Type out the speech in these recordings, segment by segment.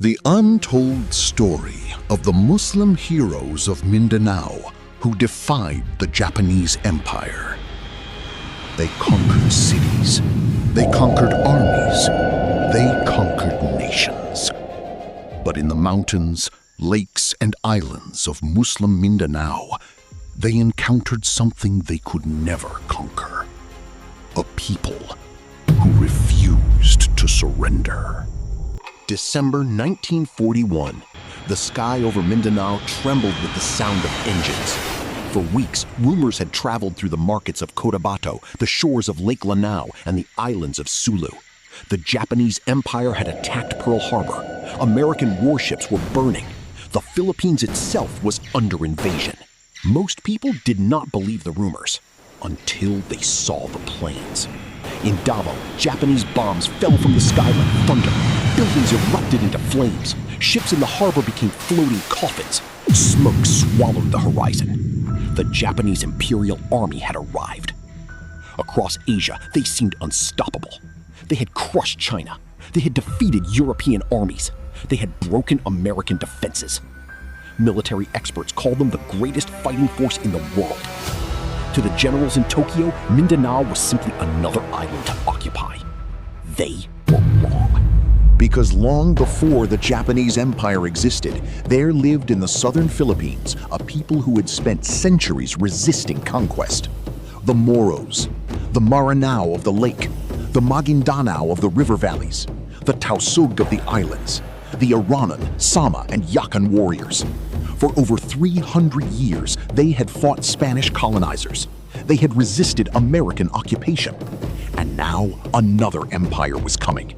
The untold story of the Muslim heroes of Mindanao who defied the Japanese Empire. They conquered cities, they conquered armies, they conquered nations. But in the mountains, lakes, and islands of Muslim Mindanao, they encountered something they could never conquer. A people who refused to surrender. December 1941, the sky over Mindanao trembled with the sound of engines. For weeks, rumors had traveled through the markets of Cotabato, the shores of Lake Lanao, and the islands of Sulu. The Japanese Empire had attacked Pearl Harbor. American warships were burning. The Philippines itself was under invasion. Most people did not believe the rumors until they saw the planes. In Davao, Japanese bombs fell from the sky like thunder. Buildings erupted into flames. Ships in the harbor became floating coffins. Smoke swallowed the horizon. The Japanese Imperial Army had arrived. Across Asia, they seemed unstoppable. They had crushed China. They had defeated European armies. They had broken American defenses. Military experts called them the greatest fighting force in the world. To the generals in Tokyo, Mindanao was simply another island to occupy. They were wrong. Because long before the Japanese Empire existed, there lived in the southern Philippines a people who had spent centuries resisting conquest. The Moros, the Maranao of the lake, the Maguindanao of the river valleys, the Tausug of the islands, the Iranun, Sama, and Yakan warriors. For over 300 years, they had fought Spanish colonizers. They had resisted American occupation. And now another empire was coming.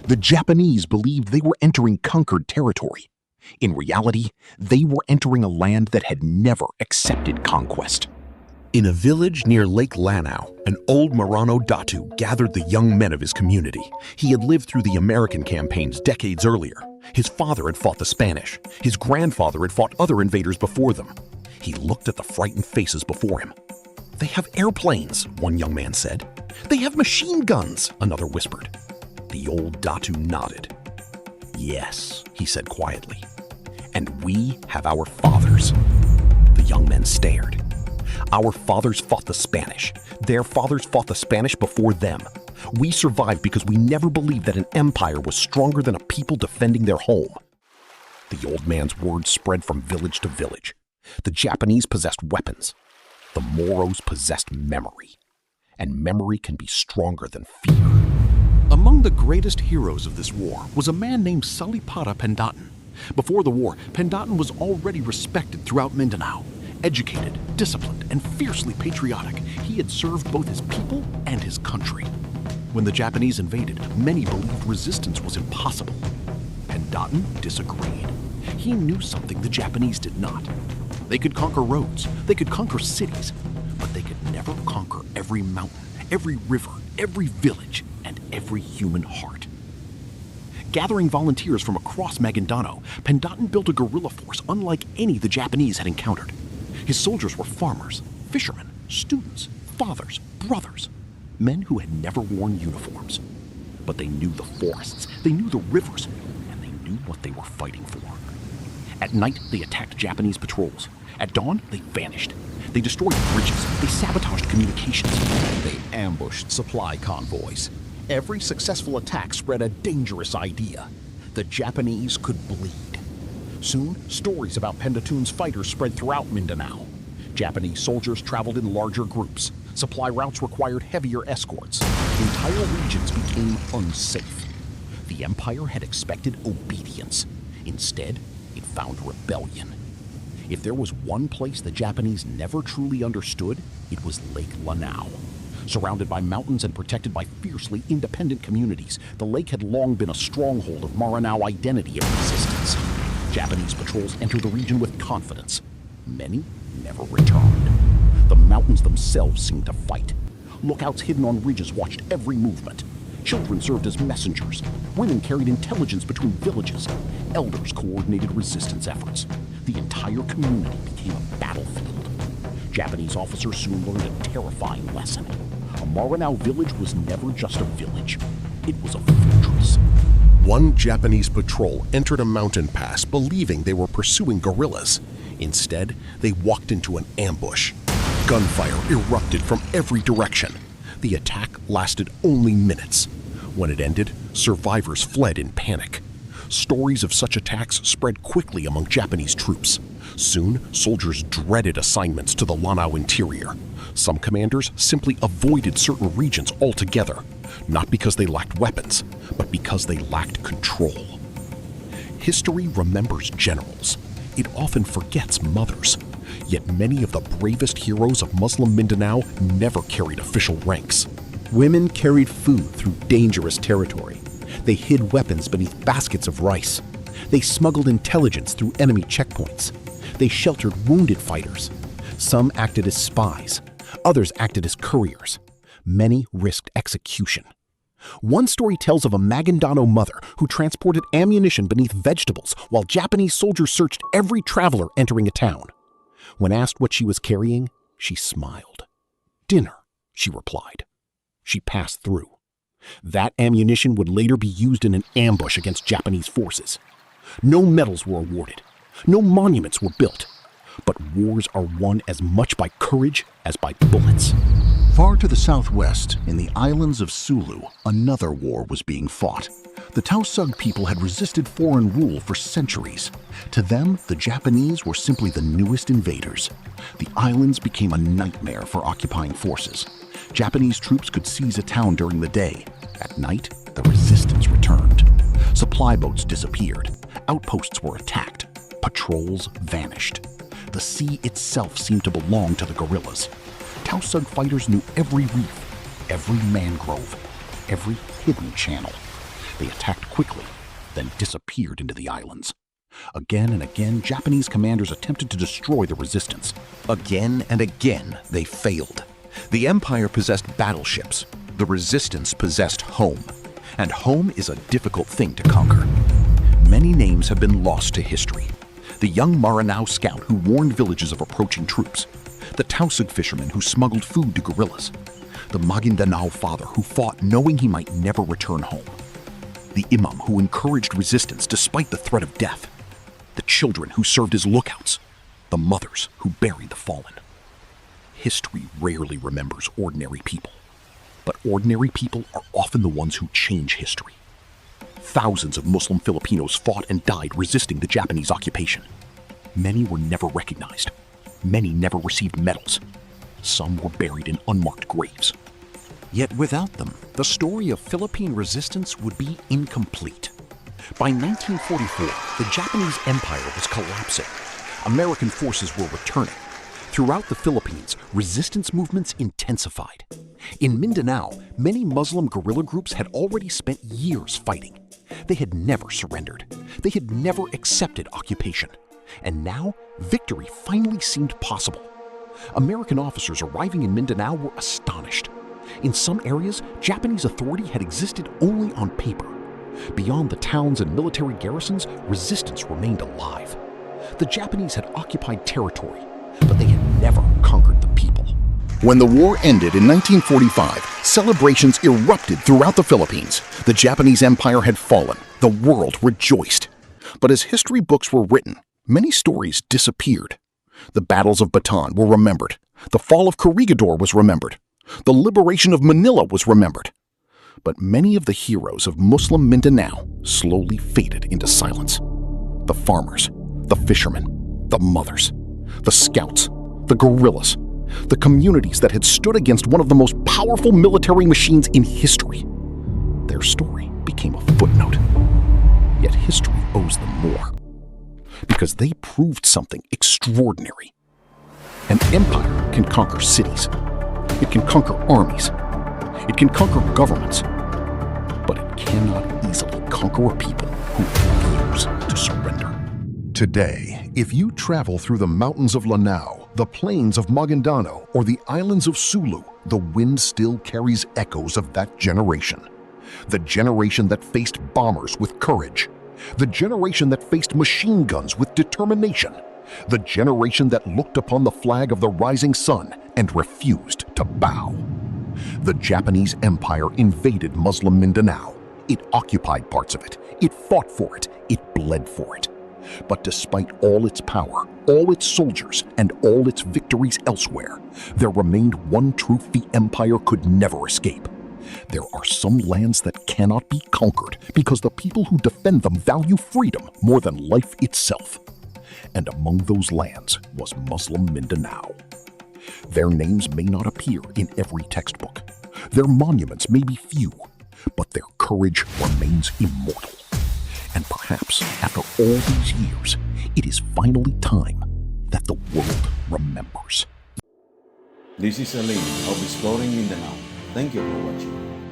The Japanese believed they were entering conquered territory. In reality, they were entering a land that had never accepted conquest. In a village near Lake Lanao, an old Maranao Datu gathered the young men of his community. He had lived through the American campaigns decades earlier. His father had fought the Spanish. His grandfather had fought other invaders before them. He looked at the frightened faces before him. "They have airplanes," one young man said. "They have machine guns," another whispered. The old Datu nodded. "Yes," he said quietly. "And we have our fathers." The young men stared. "Our fathers fought the Spanish. Their fathers fought the Spanish before them. We survived because we never believed that an empire was stronger than a people defending their home." The old man's words spread from village to village. The Japanese possessed weapons. The Moros possessed memory. And memory can be stronger than fear. Among the greatest heroes of this war was a man named Salipada Pendatun. Before the war, Pendatun was already respected throughout Mindanao. Educated, disciplined, and fiercely patriotic, he had served both his people and his country. When the Japanese invaded, many believed resistance was impossible. Pendatun disagreed. He knew something the Japanese did not. They could conquer roads, they could conquer cities, but they could never conquer every mountain, every river, every village, and every human heart. Gathering volunteers from across Maguindanao, Pendatun built a guerrilla force unlike any the Japanese had encountered. His soldiers were farmers, fishermen, students, fathers, brothers, men who had never worn uniforms. But they knew the forests, they knew the rivers, and they knew what they were fighting for. At night, they attacked Japanese patrols. At dawn, they vanished. They destroyed bridges, they sabotaged communications. They ambushed supply convoys. Every successful attack spread a dangerous idea. The Japanese could bleed. Soon, stories about Pendatun's fighters spread throughout Mindanao. Japanese soldiers traveled in larger groups. Supply routes required heavier escorts. Entire regions became unsafe. The empire had expected obedience. Instead, it found rebellion. If there was one place the Japanese never truly understood, it was Lake Lanao. Surrounded by mountains and protected by fiercely independent communities, the lake had long been a stronghold of Maranao identity and resistance. Japanese patrols entered the region with confidence. Many never returned. The mountains themselves seemed to fight. Lookouts hidden on ridges watched every movement. Children served as messengers. Women carried intelligence between villages. Elders coordinated resistance efforts. The entire community became a battlefield. Japanese officers soon learned a terrifying lesson. A Maranao village was never just a village. It was a fortress. One Japanese patrol entered a mountain pass believing they were pursuing guerrillas. Instead, they walked into an ambush. Gunfire erupted from every direction. The attack lasted only minutes. When it ended, survivors fled in panic. Stories of such attacks spread quickly among Japanese troops. Soon, soldiers dreaded assignments to the Lanao interior. Some commanders simply avoided certain regions altogether, not because they lacked weapons, but because they lacked control. History remembers generals. It often forgets mothers. Yet many of the bravest heroes of Muslim Mindanao never carried official ranks. Women carried food through dangerous territory. They hid weapons beneath baskets of rice. They smuggled intelligence through enemy checkpoints. They sheltered wounded fighters. Some acted as spies. Others acted as couriers. Many risked execution. One story tells of a Maguindanao mother who transported ammunition beneath vegetables while Japanese soldiers searched every traveler entering a town. When asked what she was carrying, she smiled. "Dinner," she replied. She passed through. That ammunition would later be used in an ambush against Japanese forces. No medals were awarded. No monuments were built. But wars are won as much by courage as by bullets. Far to the southwest, in the islands of Sulu, another war was being fought. The Tausug people had resisted foreign rule for centuries. To them, the Japanese were simply the newest invaders. The islands became a nightmare for occupying forces. Japanese troops could seize a town during the day. At night, the resistance returned. Supply boats disappeared. Outposts were attacked. Patrols vanished. The sea itself seemed to belong to the guerrillas. Tausug fighters knew every reef, every mangrove, every hidden channel. They attacked quickly, then disappeared into the islands. Again and again, Japanese commanders attempted to destroy the resistance. Again and again, they failed. The Empire possessed battleships. The resistance possessed home. And home is a difficult thing to conquer. Many names have been lost to history. The young Maranao scout who warned villages of approaching troops. The Tausug fisherman who smuggled food to guerrillas. The Maguindanao father who fought knowing he might never return home. The imam who encouraged resistance despite the threat of death. The children who served as lookouts. The mothers who buried the fallen. History rarely remembers ordinary people. But ordinary people are often the ones who change history. Thousands of Muslim Filipinos fought and died resisting the Japanese occupation. Many were never recognized. Many never received medals. Some were buried in unmarked graves. Yet without them, the story of Philippine resistance would be incomplete. By 1944, the Japanese Empire was collapsing. American forces were returning. Throughout the Philippines, resistance movements intensified. In Mindanao, many Muslim guerrilla groups had already spent years fighting. They had never surrendered. They had never accepted occupation. And now, victory finally seemed possible. American officers arriving in Mindanao were astonished. In some areas, Japanese authority had existed only on paper. Beyond the towns and military garrisons, resistance remained alive. The Japanese had occupied territory, but they had never conquered the people. When the war ended in 1945, celebrations erupted throughout the Philippines. The Japanese Empire had fallen. The world rejoiced. But as history books were written, many stories disappeared. The battles of Bataan were remembered. The fall of Corregidor was remembered. The liberation of Manila was remembered. But many of the heroes of Muslim Mindanao slowly faded into silence. The farmers, the fishermen, the mothers, the scouts, the guerrillas, the communities that had stood against one of the most powerful military machines in history. Their story became a footnote. Yet history owes them more. Because they proved something extraordinary. An empire can conquer cities. It can conquer armies. It can conquer governments. But it cannot easily conquer a people who refuse to surrender. Today, if you travel through the mountains of Lanao, the plains of Maguindanao, or the islands of Sulu, the wind still carries echoes of that generation. The generation that faced bombers with courage. The generation that faced machine guns with determination. The generation that looked upon the flag of the rising sun and refused to bow. The Japanese Empire invaded Muslim Mindanao. It occupied parts of it. It fought for it. It bled for it. But despite all its power, all its soldiers, and all its victories elsewhere, there remained one truth the empire could never escape. There are some lands that cannot be conquered because the people who defend them value freedom more than life itself. And among those lands was Muslim Mindanao. Their names may not appear in every textbook. Their monuments may be few, but their courage remains immortal. And perhaps, after all these years, it is finally time that the world remembers. This is a link of Exploring Mindanao. Thank you for watching.